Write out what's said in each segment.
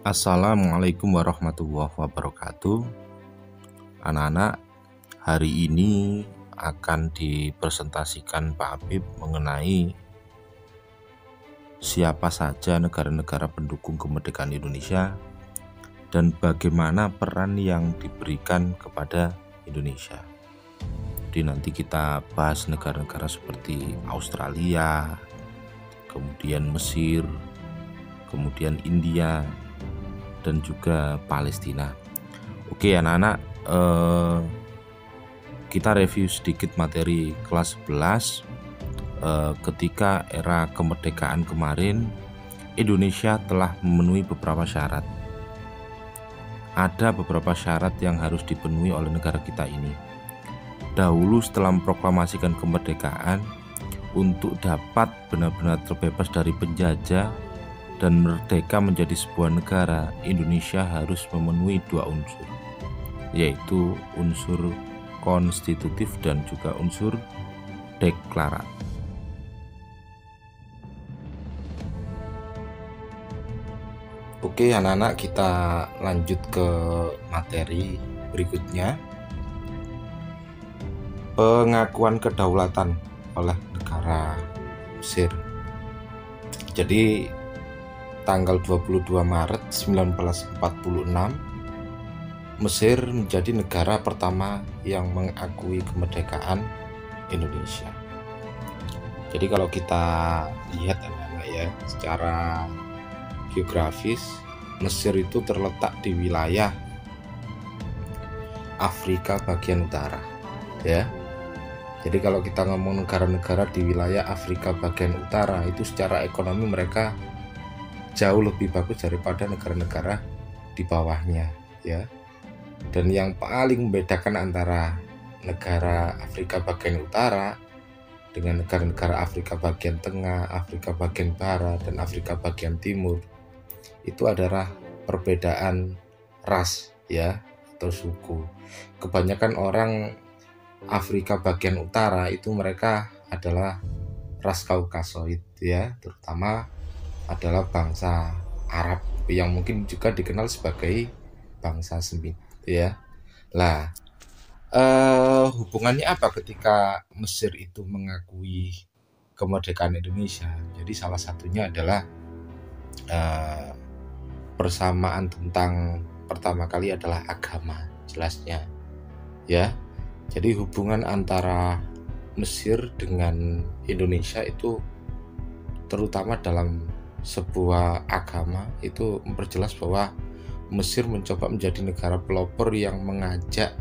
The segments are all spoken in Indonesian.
Assalamualaikum warahmatullahi wabarakatuh. Anak-anak, hari ini akan dipresentasikan Pak Habib mengenai siapa saja negara-negara pendukung kemerdekaan Indonesia dan bagaimana peran yang diberikan kepada Indonesia. Jadi nanti kita bahas negara-negara seperti Australia, kemudian Mesir, kemudian India, dan juga Palestina. Oke anak-anak, kita review sedikit materi kelas 11. Ketika era kemerdekaan kemarin, Indonesia telah memenuhi beberapa syarat. Ada beberapa syarat yang harus dipenuhi oleh negara kita ini. Dahulu setelah memproklamasikan kemerdekaan, untuk dapat benar-benar terbebas dari penjajah dan merdeka menjadi sebuah negara, Indonesia harus memenuhi dua unsur, yaitu unsur konstitutif dan juga unsur deklaratif. Oke anak-anak, kita lanjut ke materi berikutnya. Pengakuan kedaulatan oleh negara Mesir. Jadi tanggal 22 Maret 1946, Mesir menjadi negara pertama yang mengakui kemerdekaan Indonesia. Jadi kalau kita lihat anak-anak ya, secara geografis, Mesir itu terletak di wilayah Afrika bagian utara, ya. Jadi kalau kita ngomong negara-negara di wilayah Afrika bagian utara, itu secara ekonomi mereka jauh lebih bagus daripada negara-negara di bawahnya, ya. Dan yang paling membedakan antara negara Afrika bagian utara dengan negara-negara Afrika bagian tengah, Afrika bagian barat, dan Afrika bagian timur, itu adalah perbedaan ras, ya, atau suku. Kebanyakan orang Afrika bagian utara itu mereka adalah ras Kaukasoid, ya, terutama adalah bangsa Arab yang mungkin juga dikenal sebagai bangsa Semit, ya. Lah, hubungannya apa ketika Mesir itu mengakui kemerdekaan Indonesia? Jadi salah satunya adalah persamaan tentang pertama kali adalah agama, jelasnya, ya. Jadi hubungan antara Mesir dengan Indonesia itu terutama dalam sebuah agama itu memperjelas bahwa Mesir mencoba menjadi negara pelopor yang mengajak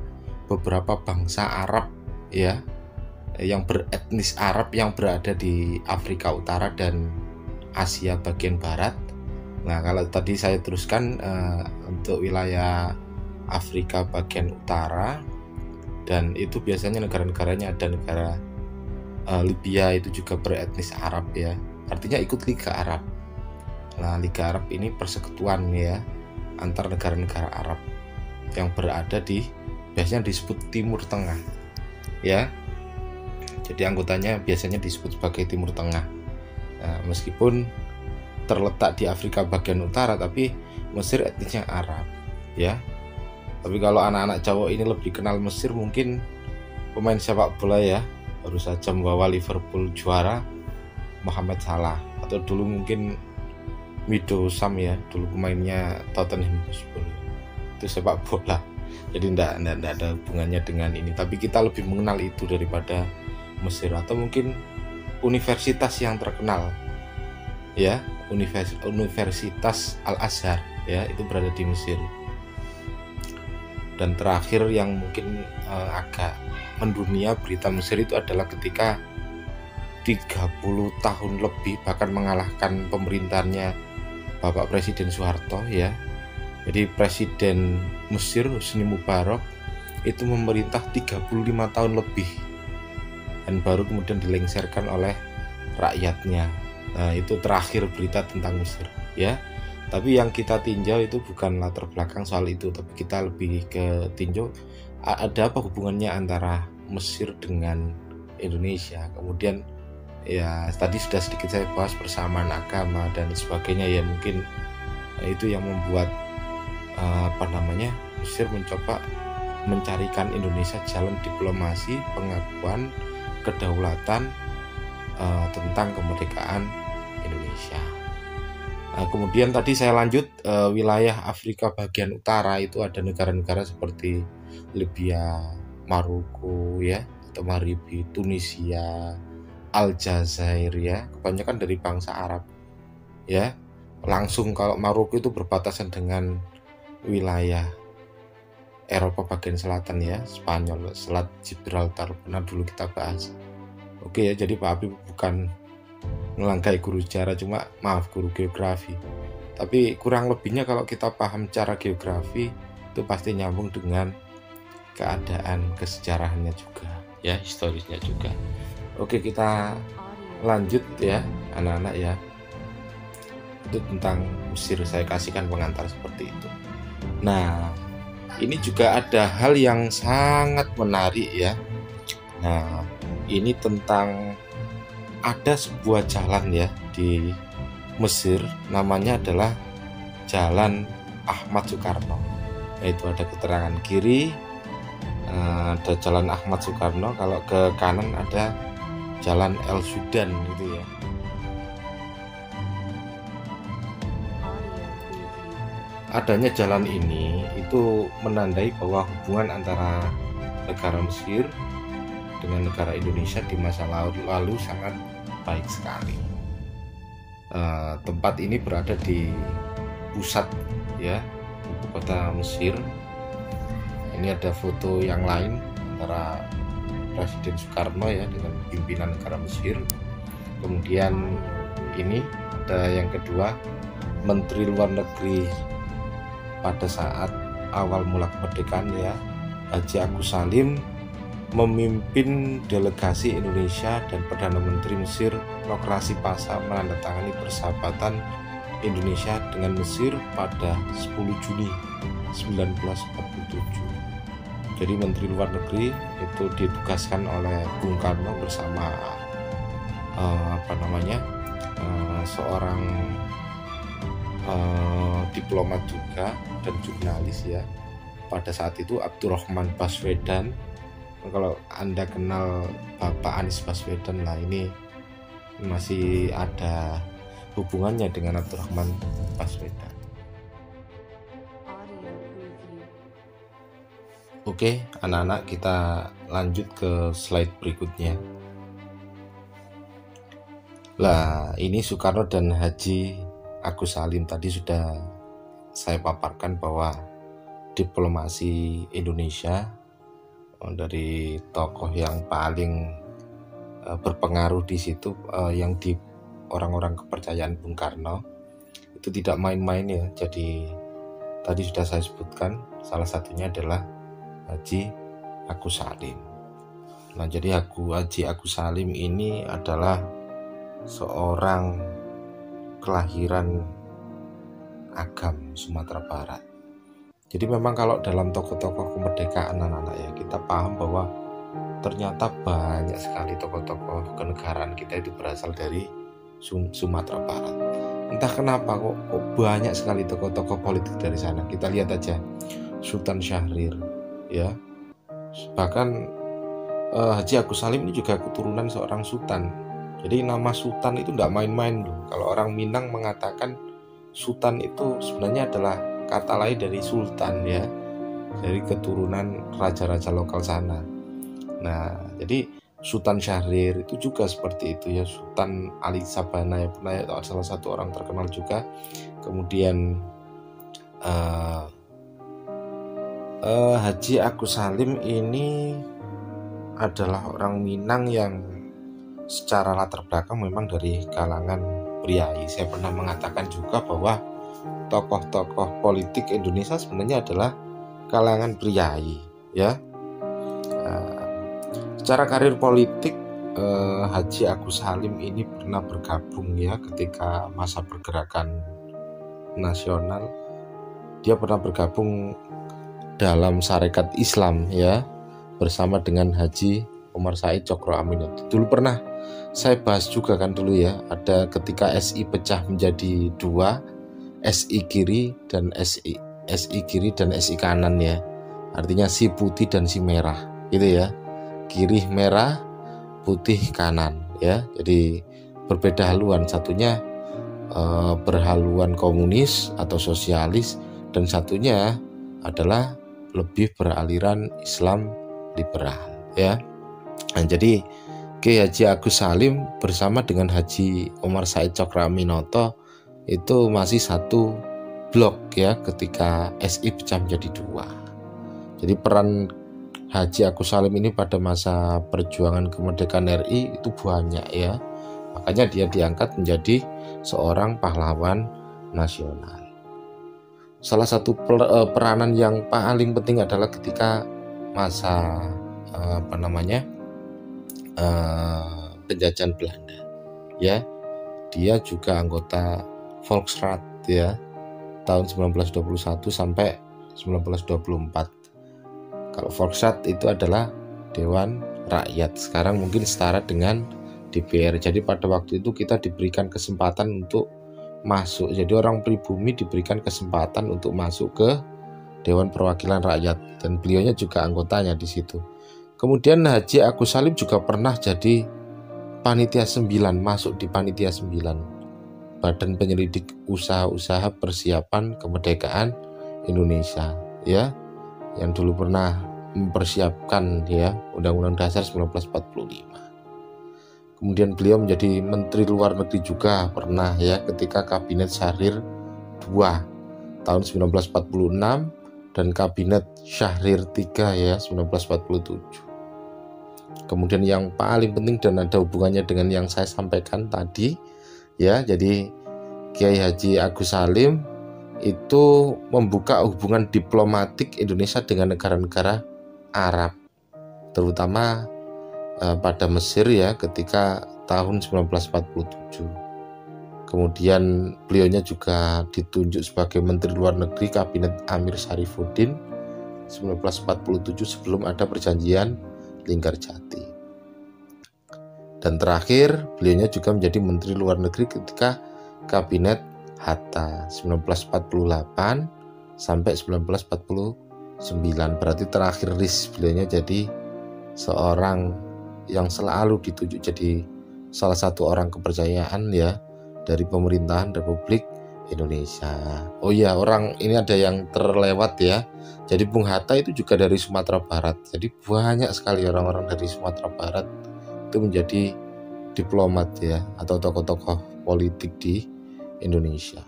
beberapa bangsa Arab, ya, yang beretnis Arab yang berada di Afrika Utara dan Asia bagian barat. Nah, kalau tadi saya teruskan untuk wilayah Afrika bagian utara, dan itu biasanya negara-negaranya ada negara Libya itu juga beretnis Arab, ya, artinya ikut Liga Arab. Nah, Liga Arab ini persekutuan, ya, antar negara-negara Arab yang berada di biasanya disebut Timur Tengah, ya. Jadi anggotanya biasanya disebut sebagai Timur Tengah. Nah, meskipun terletak di Afrika bagian utara, tapi Mesir etnisnya Arab, ya. Tapi kalau anak-anak cowok ini lebih kenal Mesir mungkin pemain sepak bola, ya, baru saja membawa Liverpool juara, Mohamed Salah, atau dulu mungkin Mido Sam, ya, dulu pemainnya Tottenham Hotspur. Itu sepak bola. Jadi enggak ada hubungannya dengan ini, tapi kita lebih mengenal itu daripada Mesir. Atau mungkin universitas yang terkenal, ya, Universitas Al-Azhar, ya, itu berada di Mesir. Dan terakhir yang mungkin agak mendunia berita Mesir itu adalah ketika 30 tahun lebih bahkan mengalahkan pemerintahannya Bapak Presiden Soeharto, ya. Jadi Presiden Mesir Husni Mubarak itu memerintah 35 tahun lebih dan baru kemudian dilengsarkan oleh rakyatnya. Nah, itu terakhir berita tentang Mesir, ya. Tapi yang kita tinjau itu bukan latar belakang soal itu, tapi kita lebih ke tinjau ada apa hubungannya antara Mesir dengan Indonesia. Kemudian ya tadi sudah sedikit saya bahas persamaan agama dan sebagainya, ya mungkin Nah, itu yang membuat Mesir mencoba mencarikan Indonesia jalan diplomasi, pengakuan kedaulatan tentang kemerdekaan Indonesia. Nah, kemudian tadi saya lanjut wilayah Afrika bagian utara itu ada negara-negara seperti Libya, Maroko ya, atau Maghribi, Tunisia, Aljazair ya, kebanyakan dari bangsa Arab ya. Langsung kalau Maroko itu berbatasan dengan wilayah Eropa bagian selatan ya, Spanyol, Selat Gibraltar, pernah dulu kita bahas. Oke ya, jadi Pak Habib bukan melangkai guru sejarah, cuma maaf guru geografi. Tapi kurang lebihnya kalau kita paham cara geografi itu pasti nyambung dengan keadaan kesejarahannya juga ya, historisnya juga. Oke, kita lanjut ya anak-anak ya. Itu tentang Mesir, saya kasihkan pengantar seperti itu. Nah, ini juga ada hal yang sangat menarik ya. Nah, ini tentang ada sebuah jalan ya di Mesir, namanya adalah Jalan Ahmad Soekarno. Yaitu ada keterangan kiri ada Jalan Ahmad Soekarno, kalau ke kanan ada Jalan El Sudan gitu ya. Adanya jalan ini itu menandai bahwa hubungan antara negara Mesir dengan negara Indonesia di masa lalu sangat baik sekali. Tempat ini berada di pusat ya, ibu kota Mesir. Ini ada foto yang lain antara Presiden Soekarno ya dengan pimpinan negara Mesir. Kemudian ini ada yang kedua, Menteri Luar Negeri pada saat awal mula kemerdekaan ya, Haji Agus Salim memimpin delegasi Indonesia dan Perdana Menteri Mesir Nokrasi Pasha menandatangani persahabatan Indonesia dengan Mesir pada 10 Juni 1947. Jadi Menteri Luar Negeri itu ditugaskan oleh Bung Karno bersama seorang diplomat juga dan jurnalis ya. Pada saat itu Abdurrahman Baswedan, kalau Anda kenal Bapak Anies Baswedan lah, ini masih ada hubungannya dengan Abdurrahman Baswedan. Oke, anak-anak, kita lanjut ke slide berikutnya. Lah, ini Soekarno dan Haji Agus Salim tadi sudah saya paparkan bahwa diplomasi Indonesia dari tokoh yang paling berpengaruh di situ yang di orang-orang kepercayaan Bung Karno itu tidak main-main ya. Jadi tadi sudah saya sebutkan salah satunya adalah Haji Agus Salim. Nah, jadi Haji Agus Salim ini adalah seorang kelahiran Agam, Sumatera Barat. Jadi memang kalau dalam tokoh-tokoh kemerdekaan anak-anak ya, kita paham bahwa ternyata banyak sekali tokoh-tokoh kenegaraan kita itu berasal dari Sumatera Barat. Entah kenapa kok banyak sekali tokoh-tokoh politik dari sana. Kita lihat aja Sultan Syahrir ya. Bahkan Haji Agus Salim ini juga keturunan seorang sultan. Jadi nama sultan itu tidak main-main loh. Kalau orang Minang mengatakan sultan itu sebenarnya adalah kata lain dari sultan ya, dari keturunan raja-raja lokal sana. Nah, jadi Sultan Syahrir itu juga seperti itu ya. Sultan Ali Sabana ya, pernah ya, salah satu orang terkenal juga. Kemudian Haji Agus Salim ini adalah orang Minang yang secara latar belakang memang dari kalangan priai. Saya pernah mengatakan juga bahwa tokoh-tokoh politik Indonesia sebenarnya adalah kalangan priai ya. Secara karir politik Haji Agus Salim ini pernah bergabung ya ketika masa pergerakan nasional. Dia pernah bergabung dalam Sarekat Islam ya, bersama dengan Haji Omar Said Cokro Aminoto. Dulu pernah saya bahas juga kan dulu ya, ada ketika SI pecah menjadi dua, SI kiri dan SI kiri dan SI kanan ya. Artinya si putih dan si merah gitu ya. Kiri merah, putih kanan ya. Jadi berbeda haluan, satunya berhaluan komunis atau sosialis dan satunya adalah lebih beraliran Islam liberal ya. Nah, jadi Kiai Haji Agus Salim bersama dengan Haji Omar Said Cokroaminoto itu masih satu blok ya ketika SI pecah menjadi dua. Jadi peran Haji Agus Salim ini pada masa perjuangan kemerdekaan RI itu banyak ya. Makanya dia diangkat menjadi seorang pahlawan nasional. Salah satu peranan yang paling penting adalah ketika masa penjajahan Belanda ya. Dia juga anggota Volksraad ya, tahun 1921 sampai 1924. Kalau Volksraad itu adalah Dewan Rakyat, sekarang mungkin setara dengan DPR. Jadi pada waktu itu kita diberikan kesempatan untuk masuk. Jadi orang pribumi diberikan kesempatan untuk masuk ke Dewan Perwakilan Rakyat dan beliaunya juga anggotanya di situ. Kemudian Haji Agus Salim juga pernah jadi panitia 9, masuk di panitia 9, Badan Penyelidik Usaha-usaha Persiapan Kemerdekaan Indonesia ya, yang dulu pernah mempersiapkan ya Undang-Undang Dasar 1945. Kemudian beliau menjadi Menteri Luar Negeri juga pernah ya ketika Kabinet Syahrir II tahun 1946 dan Kabinet Syahrir III ya 1947. Kemudian yang paling penting dan ada hubungannya dengan yang saya sampaikan tadi ya, jadi Kiai Haji Agus Salim itu membuka hubungan diplomatik Indonesia dengan negara-negara Arab, terutama pada Mesir ya ketika tahun 1947. Kemudian beliaunya juga ditunjuk sebagai Menteri Luar Negeri Kabinet Amir Syarifuddin 1947 sebelum ada perjanjian Linggarjati. Dan terakhir beliaunya juga menjadi Menteri Luar Negeri ketika Kabinet Hatta 1948 sampai 1949. Berarti terakhir beliaunya jadi seorang yang selalu ditunjuk jadi salah satu orang kepercayaan ya dari pemerintahan Republik Indonesia. Oh ya, orang ini ada yang terlewat ya. Jadi Bung Hatta itu juga dari Sumatera Barat. Jadi banyak sekali orang-orang dari Sumatera Barat itu menjadi diplomat ya atau tokoh-tokoh politik di Indonesia.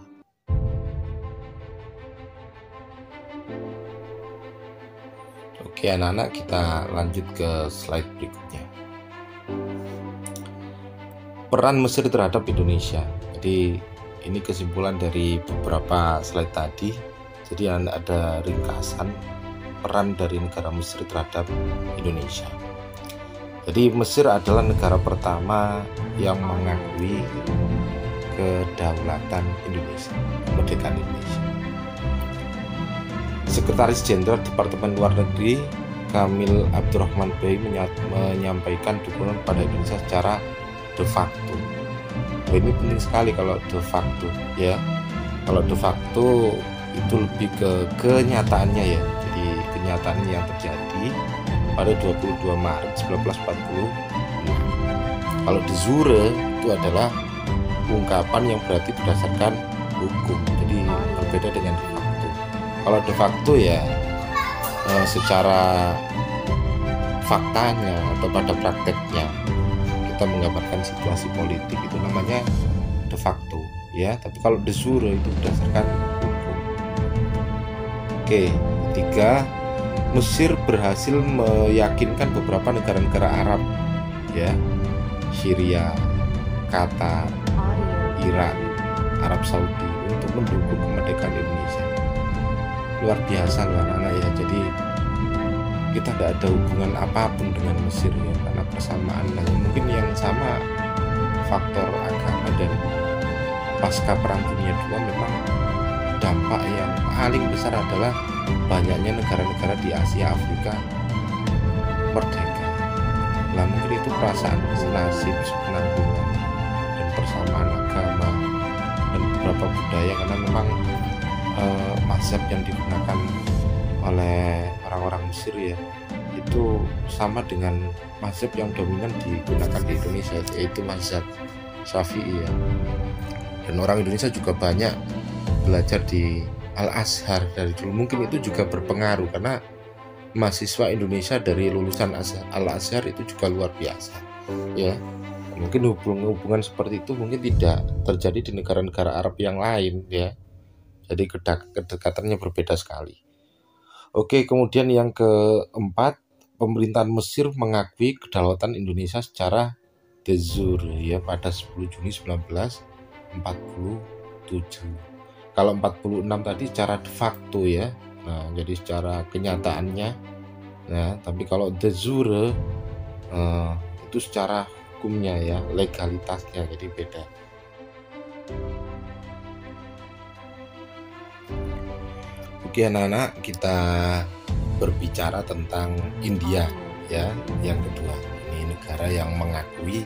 Oke anak-anak, kita lanjut ke slide berikutnya. Peran Mesir terhadap Indonesia. Jadi ini kesimpulan dari beberapa slide tadi. Jadi ada ringkasan peran dari negara Mesir terhadap Indonesia. Jadi Mesir adalah negara pertama yang mengakui kedaulatan Indonesia, kemerdekaan Indonesia. Sekretaris Jenderal Departemen Luar Negeri Kamil Abdurrahman Bey menyampaikan dukungan pada Indonesia secara de facto. Ini penting sekali kalau de facto ya. Kalau de facto itu lebih ke kenyataannya ya. Jadi kenyataan yang terjadi pada 22 Maret 1946. Kalau de jure itu adalah ungkapan yang berarti berdasarkan hukum. Jadi berbeda dengan de facto. Kalau de facto ya secara faktanya atau pada prakteknya kita menggambarkan situasi politik itu namanya de facto ya. Tapi kalau de jure itu berdasarkan hukum. Oke, ketiga, Mesir berhasil meyakinkan beberapa negara-negara Arab ya, Syria, Qatar, Iran, Arab Saudi untuk mendukung kemerdekaan Indonesia. Luar biasa loh anak-anak ya. Jadi kita tidak ada hubungan apapun dengan Mesir ya, karena persamaan mungkin yang sama faktor agama. Dan pasca Perang Dunia II memang dampak yang paling besar adalah banyaknya negara-negara di Asia Afrika merdeka. Nah mungkin itu perasaan senasib, penanggungan dan persamaan agama dan beberapa budaya, karena memang mazhab yang digunakan oleh orang-orang Mesir ya itu sama dengan mazhab yang dominan digunakan di Indonesia, yaitu mazhab Syafi'i ya. Dan orang Indonesia juga banyak belajar di Al-Azhar dari dulu. Mungkin itu juga berpengaruh karena mahasiswa Indonesia dari lulusan Al-Azhar itu juga luar biasa ya. Mungkin hubungan seperti itu mungkin tidak terjadi di negara-negara Arab yang lain ya. Jadi kedekatannya berbeda sekali. Oke, kemudian yang keempat, pemerintahan Mesir mengakui kedaulatan Indonesia secara de jure ya pada 10 Juni 1947. Kalau 46 tadi secara de facto ya. Nah, jadi secara kenyataannya. Nah, tapi kalau de jure itu secara hukumnya ya, legalitasnya, jadi beda. Oke anak-anak, kita berbicara tentang India ya, yang kedua. Ini negara yang mengakui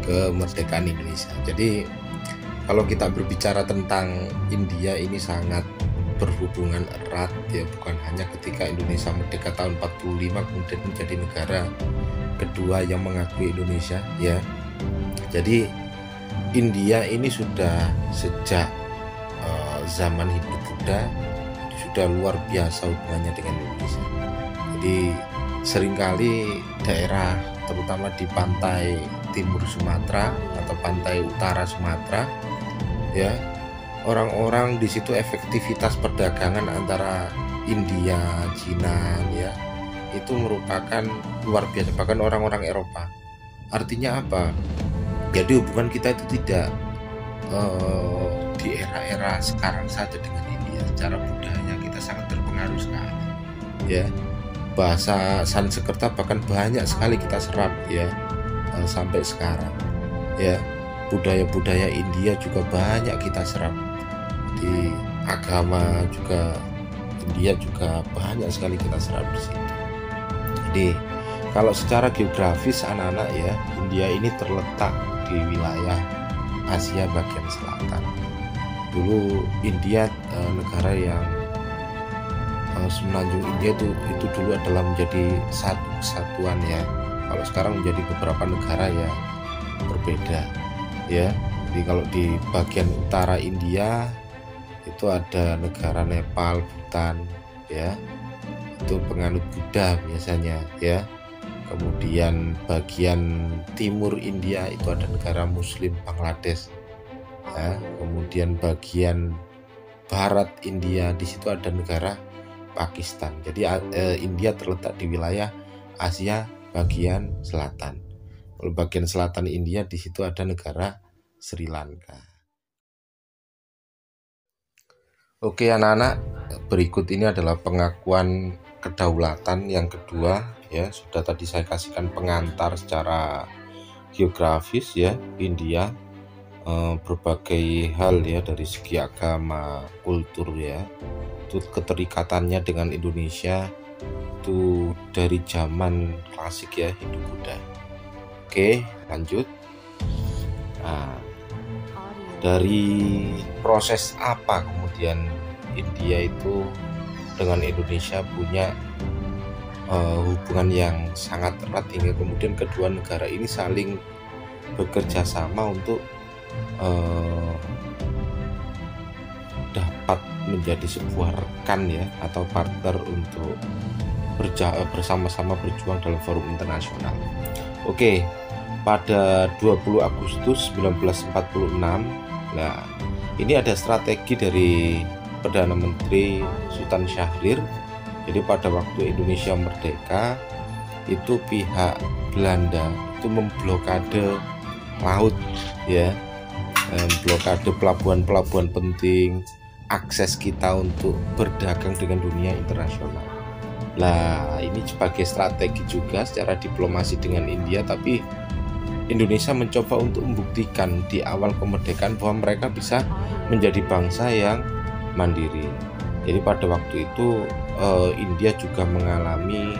kemerdekaan Indonesia. Jadi kalau kita berbicara tentang India ini sangat berhubungan erat ya, bukan hanya ketika Indonesia merdeka tahun 45 kemudian menjadi negara kedua yang mengakui Indonesia ya. Jadi India ini sudah sejak zaman Hindu Buddha sudah luar biasa hubungannya dengan Indonesia. Jadi seringkali daerah terutama di pantai timur Sumatera atau pantai utara Sumatera ya, orang-orang di situ efektivitas perdagangan antara India, Cina ya, itu merupakan luar biasa, bahkan orang-orang Eropa. Artinya apa? Jadi hubungan kita itu tidak di era-era sekarang saja dengan India. Secara budaya kita sangat terpengaruh sekali ya. Bahasa Sanskerta bahkan banyak sekali kita serap ya sampai sekarang ya. Budaya-budaya India juga banyak kita serap. Di agama juga India juga banyak sekali kita serap di situ. Jadi kalau secara geografis anak-anak ya, India ini terletak di wilayah Asia bagian selatan. Dulu India negara yang semenanjung India itu dulu adalah menjadi satu kesatuan ya. Kalau sekarang menjadi beberapa negara ya berbeda ya. Jadi kalau di bagian utara India itu ada negara Nepal, Bhutan ya, itu penganut Buddha biasanya ya. Kemudian bagian timur India itu ada negara Muslim, Bangladesh ya. Kemudian bagian barat India di situ ada negara Pakistan. Jadi India terletak di wilayah Asia bagian selatan. Kalau bagian selatan India di situ ada negara Sri Lanka. Oke anak-anak, berikut ini adalah pengakuan kedaulatan yang kedua ya. Sudah tadi saya kasihkan pengantar secara geografis ya, India berbagai hal ya dari segi agama, kultur ya. Itu keterikatannya dengan Indonesia itu dari zaman klasik ya, Hindu Buddha. Oke, lanjut. Nah, dari proses apa kemudian India itu dengan Indonesia punya hubungan yang sangat erat hingga kemudian kedua negara ini saling bekerja sama untuk dapat menjadi sebuah rekan ya atau partner untuk bersama-sama berjuang dalam forum internasional. Oke, pada 20 Agustus 1946, nah ini ada strategi dari Perdana Menteri Sultan Syahrir. Jadi pada waktu Indonesia merdeka itu pihak Belanda itu memblokade laut ya, blokade pelabuhan-pelabuhan penting, akses kita untuk berdagang dengan dunia internasional. Nah ini sebagai strategi juga secara diplomasi dengan India, tapi Indonesia mencoba untuk membuktikan di awal kemerdekaan bahwa mereka bisa menjadi bangsa yang mandiri. Jadi pada waktu itu India juga mengalami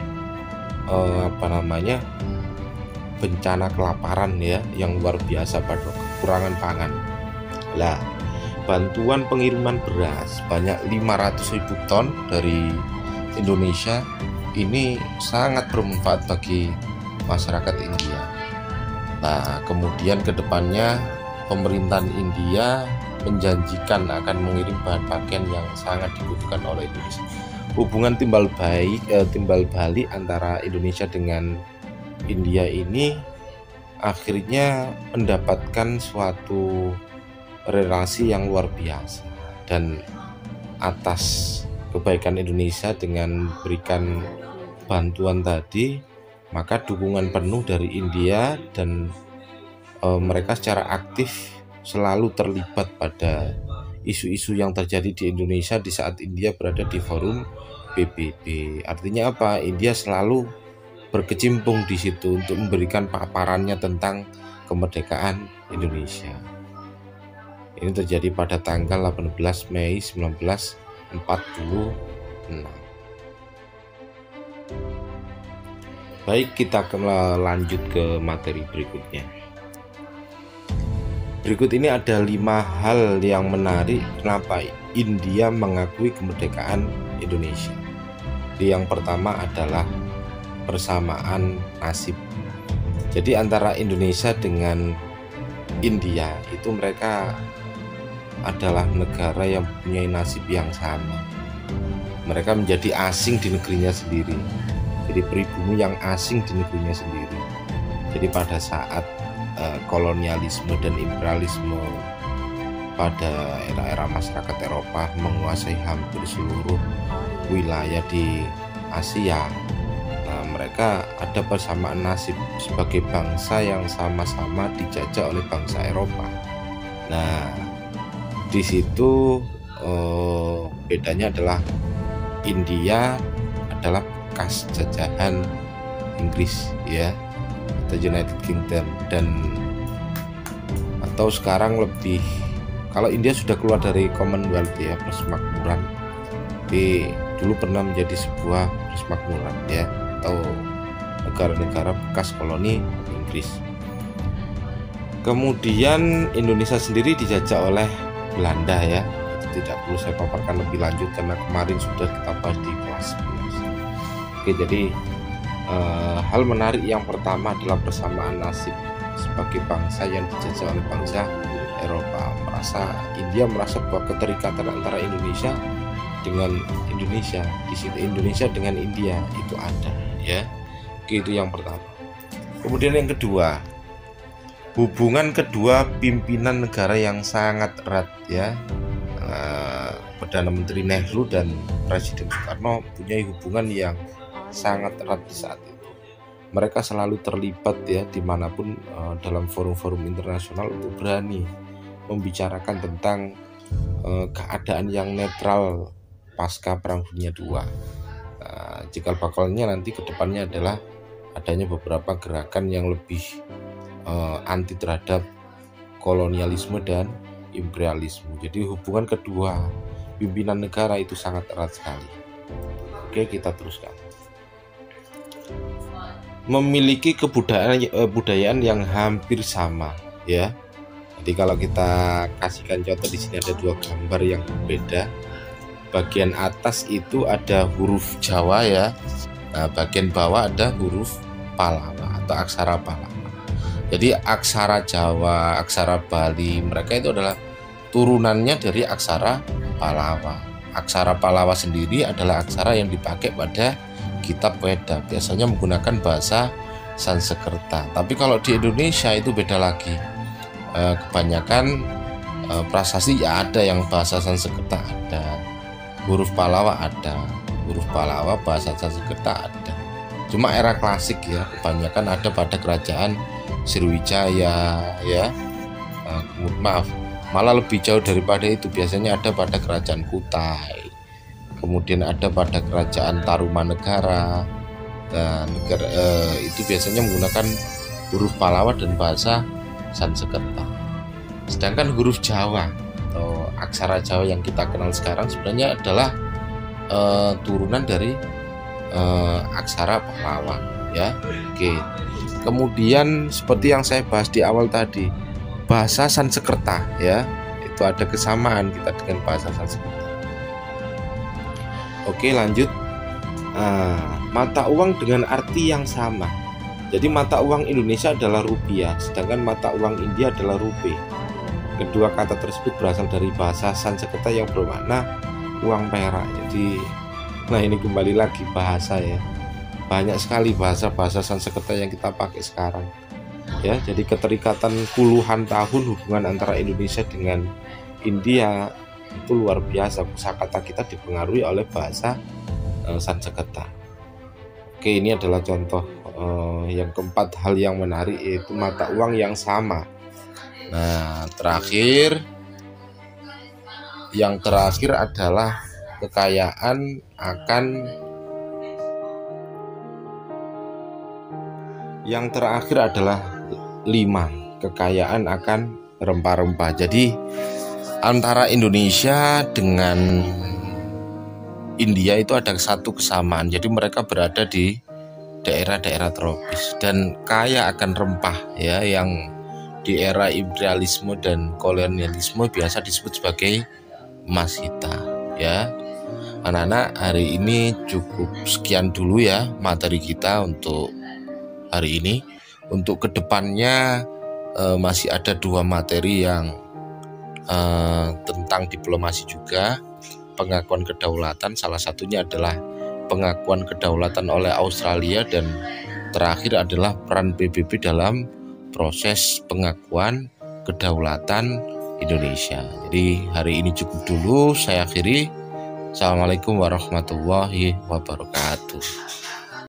bencana kelaparan ya yang luar biasa pada kekurangan pangan. Lah bantuan pengiriman beras sebanyak 500.000 ton dari Indonesia ini sangat bermanfaat bagi masyarakat India. Nah, kemudian kedepannya pemerintahan India menjanjikan akan mengirim bahan pakaian yang sangat dibutuhkan oleh Indonesia. Hubungan timbal balik antara Indonesia dengan India ini akhirnya mendapatkan suatu relasi yang luar biasa, dan atas kebaikan Indonesia dengan berikan bantuan tadi, maka dukungan penuh dari India, dan mereka secara aktif selalu terlibat pada isu-isu yang terjadi di Indonesia di saat India berada di forum PBB. Artinya apa? India selalu berkecimpung di situ untuk memberikan paparannya tentang kemerdekaan Indonesia. Ini terjadi pada tanggal 18 Mei 1946. Baik, kita akan lanjut ke materi berikutnya. Berikut ini ada 5 hal yang menarik kenapa India mengakui kemerdekaan Indonesia. Yang pertama adalah persamaan nasib. Jadi antara Indonesia dengan India itu mereka adalah negara yang mempunyai nasib yang sama. Mereka menjadi asing di negerinya sendiri, jadi pribumi yang asing di negerinya sendiri. Jadi pada saat kolonialisme dan imperialisme pada era-era masyarakat Eropa menguasai hampir seluruh wilayah di Asia, nah, mereka ada persamaan nasib sebagai bangsa yang sama-sama dijajah oleh bangsa Eropa. Nah, di situ bedanya adalah India adalah bekas jajahan Inggris, ya, atau United Kingdom, dan atau sekarang lebih, kalau India sudah keluar dari Commonwealth, ya, persemakmuran, tapi dulu pernah menjadi sebuah persemakmuran, ya, atau negara-negara bekas koloni Inggris. Kemudian Indonesia sendiri dijajah oleh Belanda, ya, itu tidak perlu saya paparkan lebih lanjut karena kemarin sudah kita bahas di kelas 11. Oke, jadi hal menarik yang pertama adalah persamaan nasib sebagai bangsa yang dijajah oleh bangsa Eropa. India merasa bahwa keterikatan antara Indonesia dengan Indonesia, di situ Indonesia dengan India itu ada, ya. Oke, itu yang pertama. Kemudian yang kedua, hubungan kedua pimpinan negara yang sangat erat, ya. Perdana Menteri Nehru dan Presiden Soekarno punya hubungan yang sangat erat di saat itu. Mereka selalu terlibat, ya, dimanapun dalam forum-forum internasional untuk berani membicarakan tentang keadaan yang netral pasca Perang Dunia II. Cikal bakalnya nanti kedepannya adalah adanya beberapa gerakan yang lebih anti terhadap kolonialisme dan imperialisme. Jadi hubungan kedua pimpinan negara itu sangat erat sekali. Oke, kita teruskan. Memiliki kebudayaan yang hampir sama, ya. Jadi kalau kita kasihkan contoh, di sini ada 2 gambar yang berbeda. Bagian atas itu ada huruf Jawa, ya. Nah, bagian bawah ada huruf Pallawa atau aksara Pallawa. Jadi aksara Jawa, aksara Bali, mereka itu adalah turunannya dari aksara Pallawa. Aksara Pallawa sendiri adalah aksara yang dipakai pada kitab Weda, biasanya menggunakan bahasa Sanskerta. Tapi kalau di Indonesia itu beda lagi. Kebanyakan prasasti ya ada yang bahasa Sanskerta ada, huruf Pallawa ada, huruf Pallawa bahasa Sanskerta ada. Cuma era klasik, ya, kebanyakan ada pada kerajaan Sriwijaya, ya. Malah lebih jauh daripada itu, biasanya ada pada kerajaan Kutai, kemudian ada pada kerajaan Tarumanegara, dan itu biasanya menggunakan huruf Pallawa dan bahasa Sanskerta. Sedangkan huruf Jawa atau aksara Jawa yang kita kenal sekarang sebenarnya adalah turunan dari aksara Pallawa, ya. Oke. Kemudian seperti yang saya bahas di awal tadi, bahasa Sanskerta, ya, itu ada kesamaan kita dengan bahasa Sanskerta. Oke, lanjut. Mata uang dengan arti yang sama. Jadi mata uang Indonesia adalah rupiah, sedangkan mata uang India adalah rupee. Kedua kata tersebut berasal dari bahasa Sanskerta yang bermakna uang perak. Jadi, nah ini kembali lagi bahasa ya. Banyak sekali bahasa-bahasa Sanskerta yang kita pakai sekarang. Ya, jadi keterikatan puluhan tahun hubungan antara Indonesia dengan India itu luar biasa. Kosakata kita dipengaruhi oleh bahasa Sanskerta. Oke, ini adalah contoh yang keempat hal yang menarik, yaitu mata uang yang sama. Nah, yang terakhir adalah kekayaan akan yang terakhir adalah 5, kekayaan akan rempah-rempah. Jadi antara Indonesia dengan India itu ada satu kesamaan. Jadi mereka berada di daerah-daerah tropis dan kaya akan rempah ya, yang di era imperialisme dan kolonialisme biasa disebut sebagai emas hitam ya. Anak-anak, hari ini cukup sekian dulu ya materi kita untuk hari ini. Untuk kedepannya masih ada 2 materi yang tentang diplomasi juga, pengakuan kedaulatan. Salah satunya adalah pengakuan kedaulatan oleh Australia, dan terakhir adalah peran PBB dalam proses pengakuan kedaulatan Indonesia. Jadi hari ini cukup dulu, saya akhiri. Assalamualaikum warahmatullahi wabarakatuh.